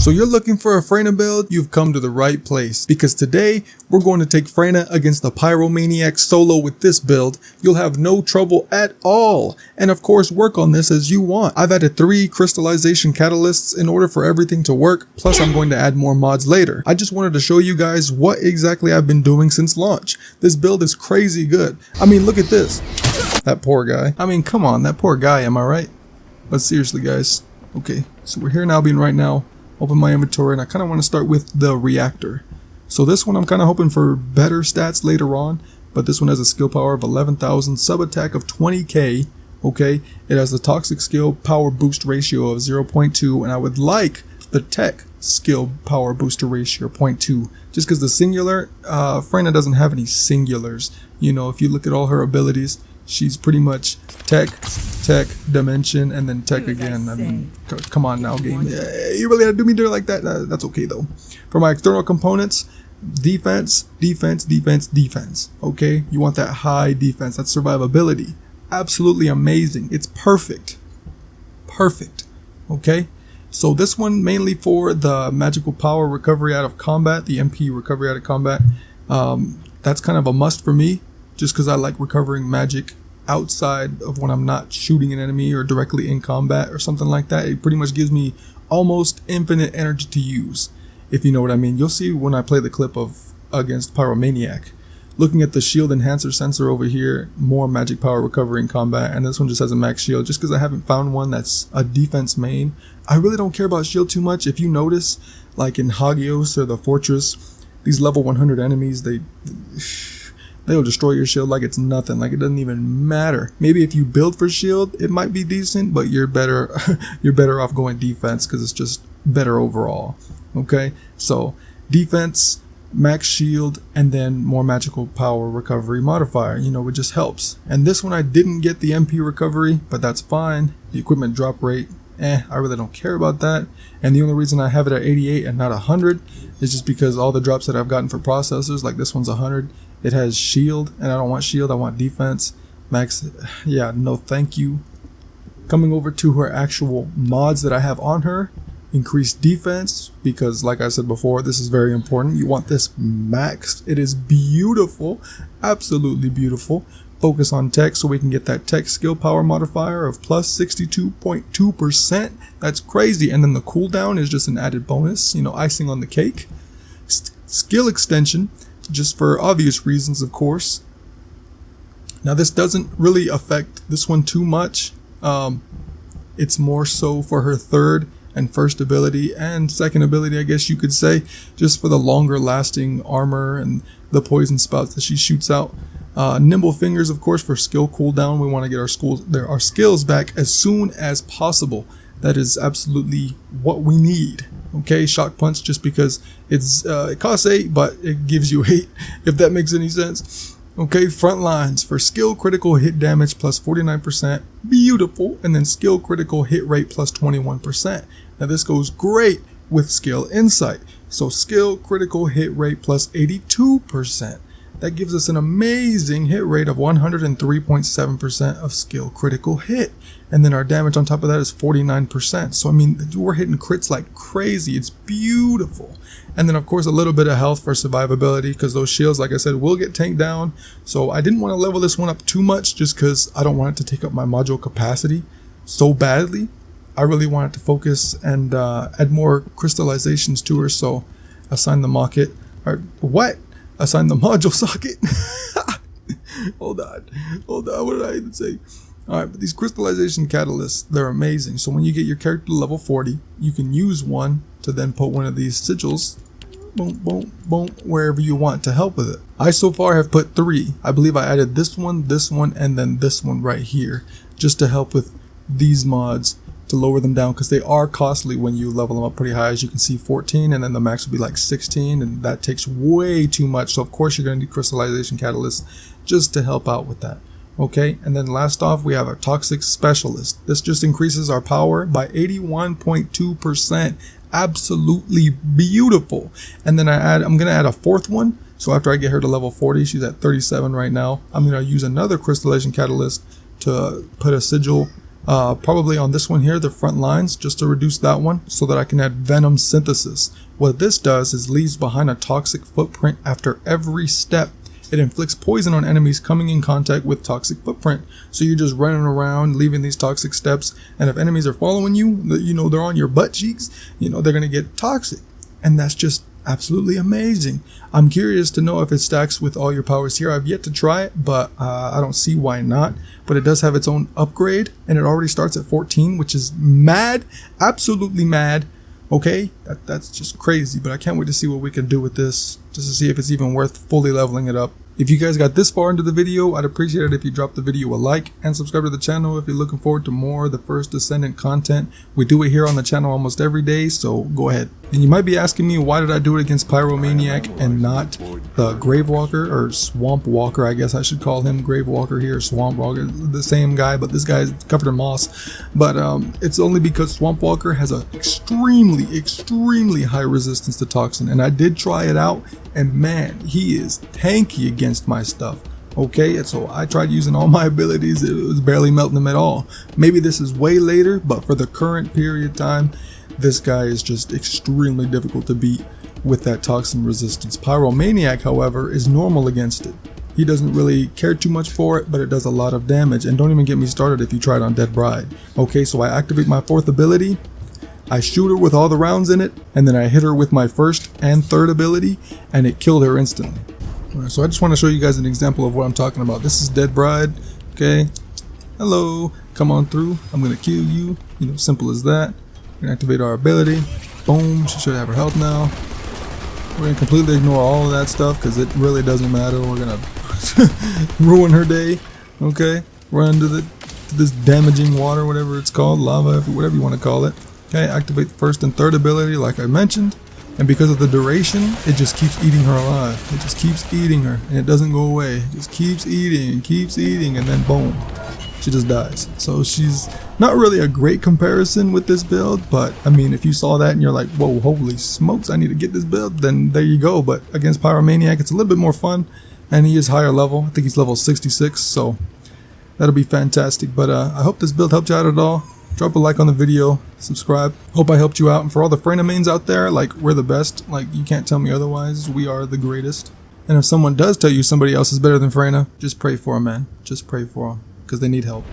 So you're looking for a Freyna build? You've come to the right place, because today we're going to take Freyna against the 𝗦𝗨𝗕𝗦𝗥𝗘 solo with this build. You'll have no trouble at all, and of course work on this as you want. I've added 3 crystallization catalysts in order for everything to work, plus I'm going to add more mods later. I just wanted to show you guys what exactly I've been doing since launch. This build is crazy good. I mean, look at this. That poor guy. I mean, come on, that poor guy, am I right? But seriously guys, okay, so we're here in Albion right now. Open my inventory, and I kind of want to start with the Reactor. So this one I'm kind of hoping for better stats later on, but this one has a skill power of 11,000, sub attack of 20k. Okay, it has the toxic skill power boost ratio of 0.2, and I would like the tech skill power booster ratio 0.2, just because the singular Freyna doesn't have any singulars. You know, if you look at all her abilities, she's pretty much tech, dimension, and then tech again. I mean, come on now, game. You really had to do me dirty like that? That's okay though. For my external components, defense. Okay, you want that high defense. That's survivability. Absolutely amazing. It's perfect. Okay, so this one mainly for the magical power recovery out of combat, the MP recovery out of combat. That's kind of a must for me, just because I like recovering magic outside of when I'm not shooting an enemy or directly in combat or something like that. It pretty much gives me almost infinite energy to use, if you know what I mean. You'll see when I play the clip of against 𝗦𝗨𝗕𝗦𝗥𝗘. Looking at the shield enhancer sensor over here, more magic power recovery in combat, and this one just has a max shield, just because I haven't found one that's a defense main. I really don't care about shield too much. If you notice, like in Hagios or the Fortress, these level 100 enemies, they'll destroy your shield like it's nothing, like it doesn't even matter. Maybe if you build for shield, it might be decent, but you're better off going defense, because it's just better overall. Okay, so defense, max shield, and then more magical power recovery modifier. You know, it just helps. And this one I didn't get the MP recovery, but that's fine. The equipment drop rate, I really don't care about that. And the only reason I have it at 88 and not 100 is just because all the drops that I've gotten for processors, like this one's 100, it has shield, and I don't want shield, I want defense. Max, yeah, no thank you. Coming over to her actual mods that I have on her, increase defense, because like I said before, this is very important. You want this maxed. It is beautiful, absolutely beautiful. Focus on tech, so we can get that tech skill power modifier of plus 62.2%. That's crazy. And then the cooldown is just an added bonus, you know, icing on the cake. Skill extension, just for obvious reasons, of course. Now this doesn't really affect this one too much. It's more so for her third and first ability and second ability, I guess you could say, just for the longer lasting armor and the poison spouts that she shoots out. Nimble fingers, of course, for skill cooldown. We want to get our skills back as soon as possible. That is absolutely what we need. Okay, shock punch, just because it costs 8, but it gives you 8, if that makes any sense. Okay, front lines for skill critical hit damage plus 49%, beautiful, and then skill critical hit rate plus 21%. Now this goes great with skill insight. So skill critical hit rate plus 82%. That gives us an amazing hit rate of 103.7% of skill critical hit. And then our damage on top of that is 49%. So I mean, we're hitting crits like crazy. It's beautiful. And then of course a little bit of health for survivability, because those shields, like I said, will get tanked down. So I didn't want to level this one up too much, just because I don't want it to take up my module capacity so badly. I really wanted to focus and add more crystallizations to her. So assign the mocket, or what? Assign the module socket. Hold on, what did I even say? Alright, but these crystallization catalysts, they're amazing. So when you get your character to level 40, you can use one to then put one of these sigils, boom, wherever you want to help with it. I so far have put 3. I believe I added this one, and then this one right here, just to help with these mods, to lower them down, because they are costly when you level them up pretty high. As you can see, 14, and then the max will be like 16, and that takes way too much. So of course you're going to need crystallization catalysts just to help out with that. Okay, and then last off, we have our toxic specialist. This just increases our power by 81.2%. Absolutely beautiful. And then I'm going to add a 4th one. So after I get her to level 40, she's at 37 right now. I'm going to use another crystallization catalyst to put a sigil Probably on this one here, the front lines, just to reduce that one so that I can add venom synthesis. What this does is leaves behind a toxic footprint after every step. It inflicts poison on enemies coming in contact with toxic footprint. So you're just running around leaving these toxic steps, and if enemies are following you, you know, they're on your butt cheeks, you know, they're going to get toxic. And that's just absolutely amazing. I'm curious to know if it stacks with all your powers here. I've yet to try it, but I don't see why not. But it does have its own upgrade, and it already starts at 14, which is mad, absolutely mad. Okay, that's just crazy, but I can't wait to see what we can do with this, just to see if it's even worth fully leveling it up. If you guys got this far into the video, I'd appreciate it if you drop the video a like and subscribe to the channel if you're looking forward to more of the first Descendant content. We do it here on the channel almost every day, so go ahead. And you might be asking me, why did I do it against 𝗦𝗨𝗕𝗦𝗕𝗘 and not the Gravewalker, or Swamp Walker, I guess I should call him. Gravewalker here, Swamp Walker, the same guy, but this guy's covered in moss. But it's only because Swamp Walker has an extremely high resistance to toxin, and I did try it out, and man, he is tanky against my stuff. Okay, and so I tried using all my abilities, it was barely melting them at all. Maybe this is way later, but for the current period of time, this guy is just extremely difficult to beat with that toxin resistance. 𝗦𝗨𝗕𝗦𝗕𝗃, however, is normal against it. He doesn't really care too much for it, but it does a lot of damage. And don't even get me started if you try it on Dead Bride. Okay, so I activate my 4th ability, I shoot her with all the rounds in it, and then I hit her with my 1st and 3rd ability, and it killed her instantly. Alright, so I just want to show you guys an example of what I'm talking about. This is Dead Bride. Okay, hello, come on through, I'm gonna kill you, you know, simple as that. We're gonna activate our ability, boom, she should have her health now. We're gonna completely ignore all of that stuff because it really doesn't matter. We're gonna ruin her day. Okay, run into this damaging water, whatever it's called, lava, whatever you want to call it. Okay, activate the 1st and 3rd ability like I mentioned, and because of the duration, it just keeps eating her alive. It just keeps eating her, and it doesn't go away. It just keeps eating, and then boom, she just dies. So she's not really a great comparison with this build, but I mean, if you saw that and you're like, whoa, holy smokes, I need to get this build, then there you go. But against 𝗦𝗨𝗕𝗦𝗕𝗃, it's a little bit more fun, and he is higher level. I think he's level 66, so that'll be fantastic. But I hope this build helped you out at all. Drop a like on the video, subscribe. Hope I helped you out. And for all the Freyna mains out there, like, we're the best. Like, you can't tell me otherwise. We are the greatest. And if someone does tell you somebody else is better than Freyna, just pray for them, man. Just pray for them, because they need help.